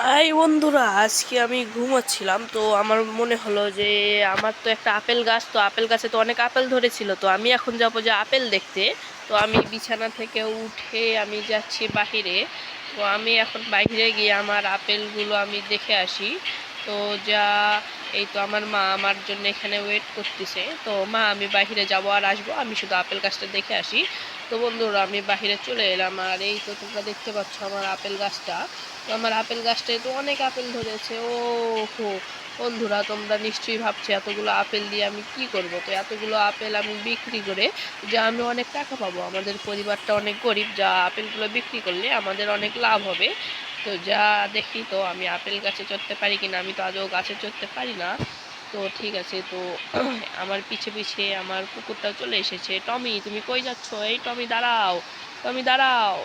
High বন্ধুরা, আজকে আমি ঘুমাচ্ছিলাম তো আমার মনে হলো যে আমার তো একটা আপেল গাছ, তো আপেল গাছে তো অনেক আপেল ধরেছিল, তো আমি এখন যাবো যে আপেল দেখতে। তো আমি বিছানা থেকে উঠে আমি যাচ্ছি বাহিরে। তো আমি এখন বাইরে গিয়ে আমার আপেলগুলো আমি দেখে আসি। তো যা এই তো আমার মা আমার জন্য এখানে ওয়েট করতেছে। তো মা, আমি বাইরে যাবো আর আসবো, আমি শুধু আপেল গাছটা দেখে আসি। তো বন্ধুরা, আমি বাহিরে চলে এলাম আর এই তো তোমরা দেখতে পাচ্ছ আমার আপেল গাছটা। তো আমার আপেল গাছটায় তো অনেক আপেল ধরেছে। ও হো, বন্ধুরা তোমরা নিশ্চয়ই ভাবছো এতগুলো আপেল দিয়ে আমি কি করব। তো এতগুলো আপেল আমি বিক্রি করে যে আমি অনেক টাকা পাবো, আমাদের পরিবারটা অনেক গরিব, যা আপেলগুলো বিক্রি করলে আমাদের অনেক লাভ হবে। তো যা দেখি তো আমি আপেল গাছে চড়তে পারি কিনা, আমি তো আজও গাছে চড়তে পারি না। তো ঠিক আছে, তো আমার পিছে পিছে আমার কুকুরটাও চলে এসেছে। টমি, তুমি কই যাচ্ছ? এই টমি দাঁড়াও, টমি দাঁড়াও।